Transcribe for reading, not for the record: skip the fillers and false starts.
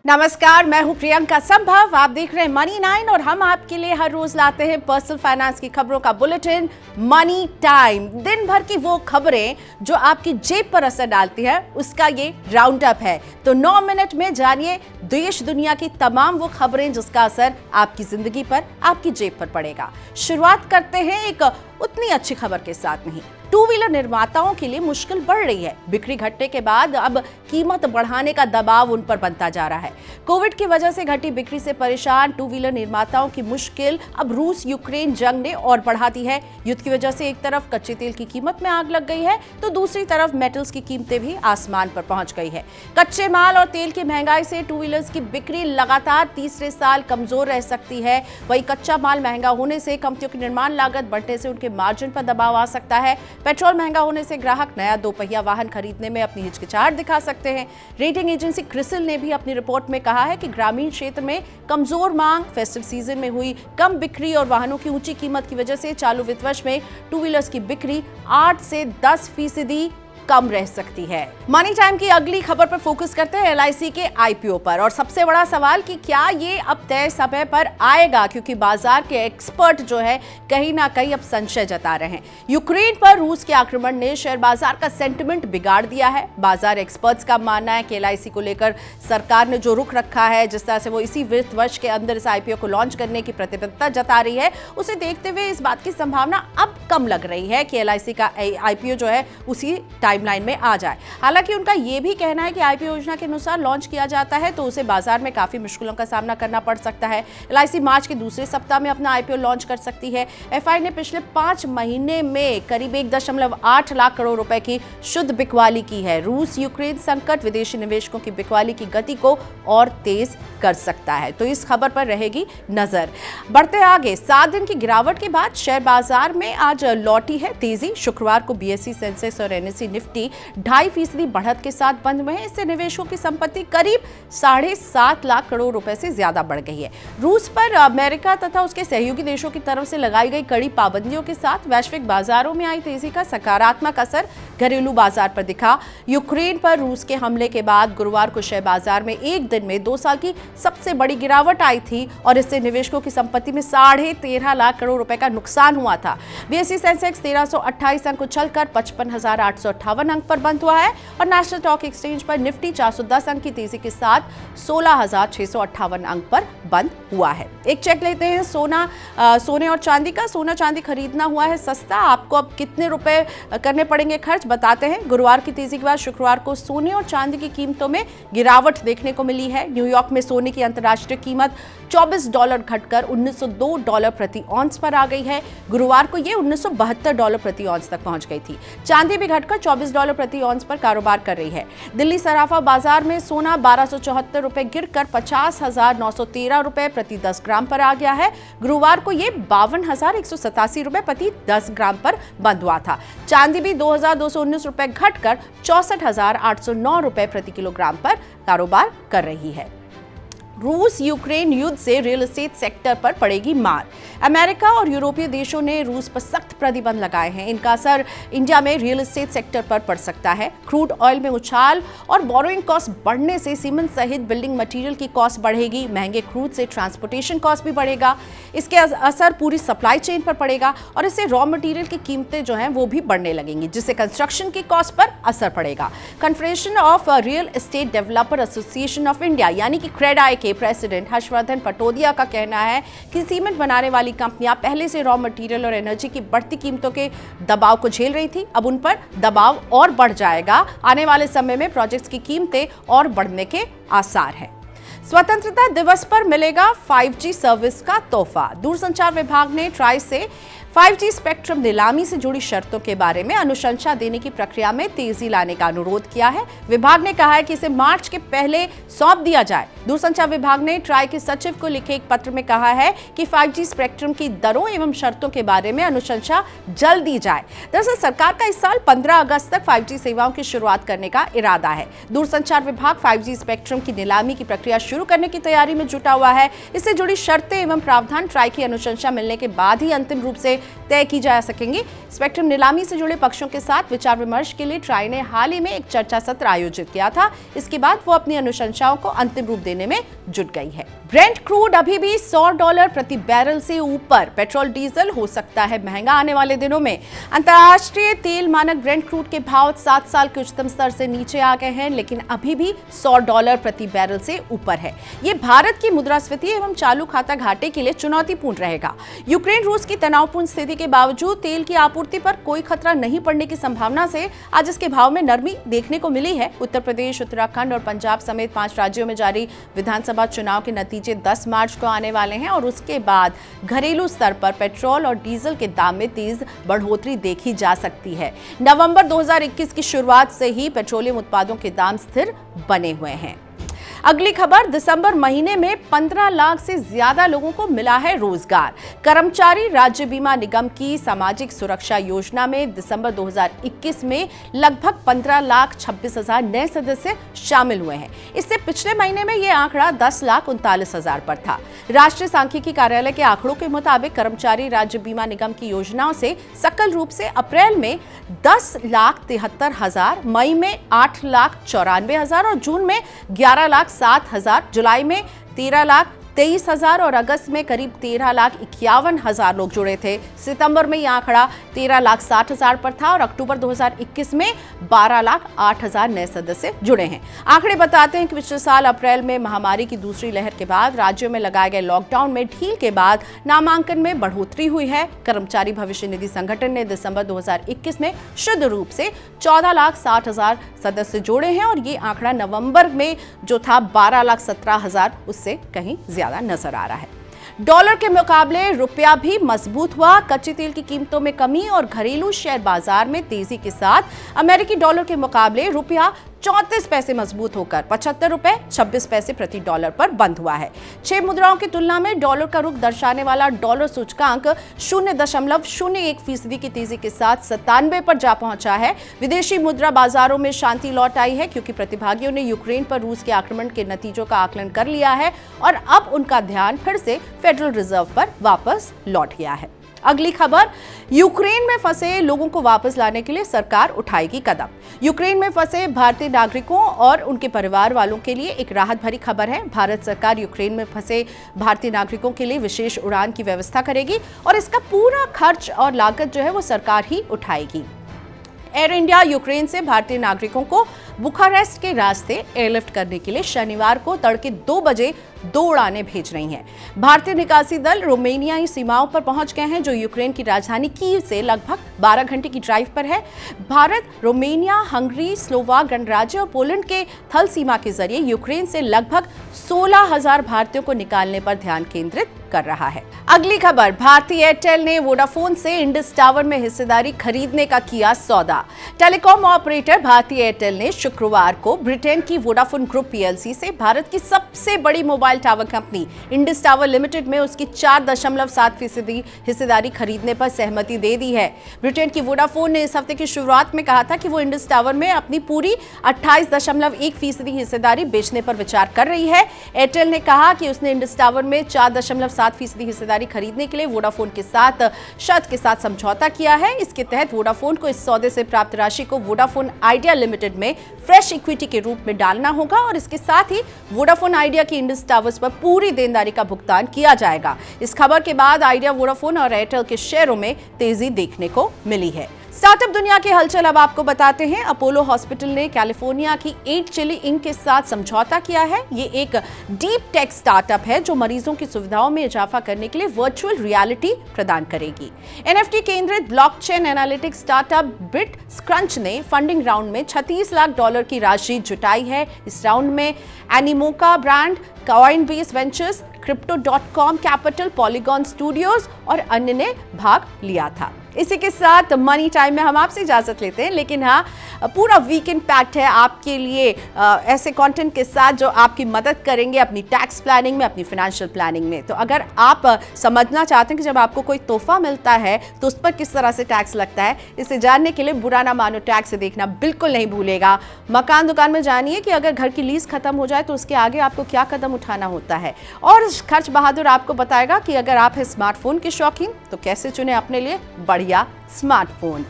नमस्कार, मैं हूं प्रियंका संभव। आप देख रहे हैं मनी 9 और हम आपके लिए हर रोज लाते हैं पर्सनल फाइनेंस की खबरों का बुलेटिन मनी टाइम। दिन भर की वो खबरें जो आपकी जेब पर असर डालती है, उसका ये राउंड अप है। तो 9 मिनट में जानिए देश दुनिया की तमाम वो खबरें जिसका असर आपकी जिंदगी पर, आपकी जेब पर पड़ेगा। शुरुआत करते हैं एक उतनी अच्छी खबर के साथ। नहीं, टू व्हीलर निर्माताओं के लिए मुश्किल बढ़ रही है। बिक्री घटने के बाद अब कीमत बढ़ाने का दबाव उन पर बनता जा रहा है। कोविड की वजह से घटी बिक्री से परेशान टू व्हीलर निर्माताओं की मुश्किल अब रूस यूक्रेन जंग ने और बढ़ा दी है। युद्ध की वजह से एक तरफ कच्चे तेल की कीमत में आग लग गई है, तो दूसरी तरफ मेटल्स की कीमतें भी आसमान पर पहुंच गई है। कच्चे माल और तेल की महंगाई से टू व्हीलर्स की बिक्री लगातार तीसरे साल कमजोर रह सकती है। वहीं कच्चा माल महंगा होने से कंपनियों की निर्माण लागत बढ़ने से उनके मार्जिन पर दबाव आ सकता है। पेट्रोल महंगा होने से ग्राहक नया दोपहिया वाहन खरीदने में अपनी हिचकिचाहट दिखा सकते हैं। रेटिंग एजेंसी क्रिसिल ने भी अपनी रिपोर्ट में कहा है कि ग्रामीण क्षेत्र में कमजोर मांग, फेस्टिव सीजन में हुई कम बिक्री और वाहनों की ऊंची कीमत की वजह से चालू वित्त वर्ष में टू व्हीलर्स की बिक्री 8 से 10% कम रह सकती है। मनी टाइम की अगली खबर पर फोकस करते हैं एलआईसी के आईपीओ पर। और सबसे बड़ा सवाल कि क्या ये अब तय समय पर आएगा, क्योंकि बाजार के एक्सपर्ट जो है कहीं ना कहीं अब संशय जता रहे हैं। यूक्रेन पर रूस के आक्रमण ने शेयर बाजार का सेंटिमेंट बिगाड़ दिया है। बाजार एक्सपर्ट्स का मानना है कि एलआईसी को लेकर सरकार ने जो रुख रखा है, जिस तरह से वो इसी वित्त वर्ष के अंदर इस आईपीओ को लॉन्च करने की प्रतिबद्धता जता रही है, उसे देखते हुए इस बात की संभावना अब कम लग रही है कि एलआईसी का आईपीओ जो है उसी टाइमलाइन में आ जाए। हालांकि उनका यह भी कहना है कि आईपीओ योजना के अनुसार लॉन्च किया जाता है तो उसे बाजार में काफी मुश्किलों का सामना करना पड़ सकता है। एलआईसी मार्च के दूसरे सप्ताह में अपना आईपीओ लॉन्च कर सकती है। एफआई ने पिछले 5 महीने में करीब 1.8 लाख करोड़ रुपए की शुद्ध बिकवाली की है। रूस यूक्रेन संकट विदेशी निवेशकों की बिकवाली की गति को और तेज कर सकता है, तो इस खबर पर रहेगी नजर। बढ़ते आगे, 7 दिन की गिरावट के बाद शेयर बाजार में आज लौटी है तेजी। शुक्रवार को बीएसई सेंसेक्स और एनएसई निफ्टी 2.5% बढ़त के साथ बंद हुए हैं। इससे निवेशकों की संपत्ति करीब 7.5 लाख करोड़ रुपए से ज्यादा बढ़ गई है। रूस पर अमेरिका तथा उसके सहयोगी देशों की तरफ से लगाई गई कड़ी पाबंदियों के साथ वैश्विक बाजारों में आई तेजी का सकारात्मक असर घरेलू बाजार पर दिखा। यूक्रेन पर रूस के हमले के बाद गुरुवार को शेयर बाजार में एक दिन में 2 साल की सबसे बड़ी गिरावट आई थी और इससे निवेशकों की संपत्ति में 13.5 लाख करोड़ रुपए का नुकसान हुआ था। बीएसई सेंसेक्स 1328 अंक उछलकर 55,858 अंक पर बंद हुआ है और नेशनल स्टॉक एक्सचेंज पर निफ्टी 410 अंक की तेजी के साथ 16,658 अंक पर बंद हुआ है। एक चेक लेते हैं सोने और चांदी का। सोना चांदी खरीदना हुआ है सस्ता। आपको अब कितने रुपए करने पड़ेंगे खर्च, बताते हैं। गुरुवार की तेजी के बाद शुक्रवार को सोने और चांदी की कीमतों में गिरावट देखने को मिली है। न्यूयॉर्क में सोने की अंतर्राष्ट्रीय कीमत $24 घटकर $1902 प्रति औंस पर आ गई है। गुरुवार को यह $1972 प्रति औंस तक पहुंच गई थी। चांदी भी घटकर $24 प्रति औंस पर कारोबार कर रही है। दिल्ली सराफा बाजार में सोना 1274 रुपए गिरकर 50,913 रुपए प्रति 10 ग्राम पर आ गया है। गुरुवार को यह 52,187 रुपए प्रति 10 ग्राम पर बंद हुआ था। चांदी भी 2,219 रुपए घटकर 64,809 रुपए प्रति किलोग्राम पर कारोबार कर रही है। रूस यूक्रेन युद्ध से रियल एस्टेट सेक्टर पर पड़ेगी मार। अमेरिका और यूरोपीय देशों ने रूस पर सख्त प्रतिबंध लगाए हैं। इनका असर इंडिया में रियल एस्टेट सेक्टर पर पड़ सकता है। क्रूड ऑयल में उछाल और बोरोइंग कॉस्ट बढ़ने से सीमेंट सहित बिल्डिंग मटेरियल की कॉस्ट बढ़ेगी। महंगे क्रूड से ट्रांसपोर्टेशन कॉस्ट भी बढ़ेगा। इसके असर पूरी सप्लाई चेन पर पड़ेगा और इससे रॉ मटेरियल की कीमतें जो हैं वो भी बढ़ने लगेंगी, जिससे कंस्ट्रक्शन की कॉस्ट पर असर पड़ेगा। Confederation of real estate developer association of India यानी कि क्रेडाई के प्रेसिडेंट हर्षवर्धन पटोदिया का कहना है कि सीमेंट बनाने वाली कंपनियां पहले से रॉ मटेरियल और एनर्जी की बढ़ती कीमतों के दबाव को झेल रही थी। अब उन पर दबाव और बढ़ जाएगा। आने वाले समय में प्रोजेक्ट्स की कीमतें और बढ़ने के आसार हैं। स्वतंत्रता दिवस पर मिलेगा 5G सर्विस का तोहफा। दूरसंचार विभाग ने ट्राई से 5G स्पेक्ट्रम नीलामी से जुड़ी शर्तों के बारे में अनुशंसा देने की प्रक्रिया में तेजी लाने का अनुरोध किया है। विभाग ने कहा है कि इसे मार्च के पहले सौंप दिया जाए। दूरसंचार विभाग ने ट्राई के सचिव को लिखे एक पत्र में कहा है कि 5G स्पेक्ट्रम की दरों एवं शर्तों के बारे में अनुशंसा जल्द दी जाए। दरअसल सरकार का इस साल 15 अगस्त तक 5G सेवाओं की शुरुआत करने का इरादा है। दूरसंचार विभाग 5G स्पेक्ट्रम की नीलामी की प्रक्रिया शुरू करने की तैयारी में जुटा हुआ है। इससे जुड़ी शर्तें एवं प्रावधान ट्राई की अनुशंसा मिलने के बाद ही अंतिम रूप से तय की जा सकेंगी। स्पेक्ट्रम नीलामी से जुड़े पक्षों के साथ विचार विमर्श के लिए ट्राई ने हाल ही में एक चर्चा सत्र आयोजित किया था। इसके बाद वो अपनी अनुशंसाओं को अंतिम रूप देने में जुट गई है। ब्रेंट क्रूड अभी भी $100 प्रति बैरल से ऊपर। पेट्रोल डीजल हो सकता है महंगा आने वाले दिनों में। अंतर्राष्ट्रीय तेल मानक ब्रेंट क्रूड के भाव 7 साल के उच्चतम स्तर से नीचे आ गए हैं, लेकिन अभी भी $100 प्रति बैरल से ऊपर है। ये भारत की मुद्रास्फीति एवं चालू खाता घाटे के लिए चुनौतीपूर्ण रहेगा। यूक्रेन रूस की तनावपूर्ण स्थिति के बावजूद तेल की आपूर्ति पर कोई खतरा नहीं पड़ने की संभावना से आज इसके भाव में नरमी देखने को मिली है। उत्तर प्रदेश, उत्तराखंड और पंजाब समेत 5 राज्यों में जारी विधानसभा चुनाव के नतीजे 10 मार्च को आने वाले हैं और उसके बाद घरेलू स्तर पर पेट्रोल और डीजल के दाम में तेज बढ़ोतरी देखी जा सकती है। नवंबर 2021 की शुरुआत से ही पेट्रोलियम उत्पादों के दाम स्थिर बने हुए हैं। अगली खबर, दिसंबर महीने में 15 लाख से ज्यादा लोगों को मिला है रोजगार। कर्मचारी राज्य बीमा निगम की सामाजिक सुरक्षा योजना में दिसंबर 2021 में लगभग 15,26,000 नए सदस्य शामिल हुए हैं। इससे पिछले महीने में यह आंकड़ा 10,39,000 पर था। राष्ट्रीय सांख्यिकी कार्यालय के आंकड़ों के मुताबिक कर्मचारी राज्य बीमा निगम की योजनाओं से सकल रूप से अप्रैल में 10,73,000, मई में 8,94,000 और जून में 11,07,000, जुलाई में 13,23,000 और अगस्त में करीब 13,51,000 लोग जुड़े थे। सितंबर में यह आंकड़ा 13,60,000 पर था और अक्टूबर 2021 में 12,08,000 नए सदस्य जुड़े हैं। आंकड़े बताते हैं कि पिछले साल अप्रैल में महामारी की दूसरी लहर के बाद राज्यों में लगाए गए लॉकडाउन में ढील के बाद नामांकन में बढ़ोतरी हुई है। कर्मचारी भविष्य निधि संगठन ने दिसंबर 2021 में शुद्ध रूप से 14,60,000 सदस्य जोड़े हैं और ये आंकड़ा नवंबर में जो था 12,17,000 उससे कहीं ज्यादा नजर आ रहा है। डॉलर के मुकाबले रुपया भी मजबूत हुआ। कच्चे तेल की कीमतों में कमी और घरेलू शेयर बाजार में तेजी के साथ अमेरिकी डॉलर के मुकाबले रुपया 34 पैसे मजबूत होकर $75.26 प्रति डॉलर पर बंद हुआ है। 6 मुद्राओं की तुलना में डॉलर का रुख दर्शाने वाला डॉलर सूचकांक 0.01% की तेजी के साथ 97 पर जा पहुंचा है। विदेशी मुद्रा बाजारों में शांति लौट आई है क्योंकि प्रतिभागियों ने यूक्रेन पर रूस के आक्रमण के नतीजों का आकलन कर लिया है और अब उनका ध्यान फिर से फेडरल रिजर्व पर वापस लौट गया है। अगली खबर, यूक्रेन में फंसे लोगों को वापस लाने के लिए सरकार उठाएगी कदम। यूक्रेन में फंसे भारतीय नागरिकों और उनके परिवार वालों के लिए एक राहत भरी खबर है। भारत सरकार यूक्रेन में फंसे भारतीय नागरिकों के लिए विशेष उड़ान की व्यवस्था करेगी और इसका पूरा खर्च और लागत जो है वो सरकार ही उठाएगी। एयर इंडिया यूक्रेन से भारतीय नागरिकों को बुखारेस्ट के रास्ते एयरलिफ्ट करने के लिए शनिवार को तड़के 2 बजे 2 उड़ानें भेज रही हैं। भारतीय निकासी दल रोमानियाई सीमाओं पर पहुंच गए हैं जो यूक्रेन की राजधानी कीव से लगभग 12 घंटे की ड्राइव पर है। भारत रोमानिया, हंगरी, स्लोवाक गणराज्य और पोलैंड के थल सीमा के जरिए यूक्रेन से लगभग 16,000 भारतीयों को निकालने पर ध्यान केंद्रित कर रहा है। अगली खबर, भारती एयरटेल ने वोडाफोन से इंडस टावर में हिस्सेदारी खरीदने का किया सौदा। टेलीकॉम ऑपरेटर भारती एयरटेल ने शुक्रवार को ब्रिटेन की वोडाफोन ग्रुप पीएलसी से भारत की सबसे बड़ी mobile tower company Indus tower limited में उसकी 4.7% हिस्सेदारी खरीदने पर सहमति दे दी है। ब्रिटेन की वोडाफोन ने इस हफ्ते की शुरुआत में कहा था कि वो इंडस टावर में अपनी पूरी 28.1% हिस्सेदारी बेचने पर विचार कर रही है। एयरटेल ने कहा कि उसने इंडस टावर में 4.7% हिस्सेदारी खरीदने के लिए वोडाफोन के साथ शर्त के साथ समझौता किया है। इसके तहत वोडाफोन को इस सौदे से प्राप्त राशि को वोडाफोन आइडिया लिमिटेड में फ्रेश इक्विटी के रूप में डालना होगा और इसके साथ ही वोडाफोन आइडिया की इंडस टावर्स पर पूरी देनदारी का भुगतान किया जाएगा। इस खबर के बाद आइडिया, वोडाफोन और एयरटेल के शेयरों में तेजी देखने को मिली है। स्टार्टअप दुनिया की हलचल अब आपको बताते हैं। अपोलो हॉस्पिटल ने कैलिफोर्निया की 8 चिली इंक के साथ समझौता किया है। ये एक डीप टेक स्टार्टअप है जो मरीजों की सुविधाओं में इजाफा करने के लिए वर्चुअल रियलिटी प्रदान करेगी। एनएफटी केंद्रित blockchain analytics startup bit scrunch ने फंडिंग राउंड में $36 लाख की राशि जुटाई है। इस राउंड में Animoca brand, Coinbase ventures, Crypto.com capital, polygon studios और अन्य ने भाग लिया था। इसी के साथ मनी टाइम में हम आपसे इजाजत लेते हैं, लेकिन हाँ, पूरा वीकेंड पैक्ड है आपके लिए ऐसे कंटेंट के साथ जो आपकी मदद करेंगे अपनी टैक्स प्लानिंग में, अपनी फाइनेंशियल प्लानिंग में। तो अगर आप समझना चाहते हैं कि जब आपको कोई तोहफा मिलता है तो उस पर किस तरह से टैक्स लगता है, इसे जानने के लिए बुरा ना मानो टैक्स से देखना बिल्कुल नहीं भूलेगा। मकान दुकान में जानिए कि अगर घर की लीज खत्म हो जाए तो उसके आगे आपको क्या कदम उठाना होता है। और खर्च बहादुर आपको बताएगा कि अगर आप हैं स्मार्टफोन के शौकीन तो कैसे चुने अपने लिए बढ़िया स्मार्टफोन।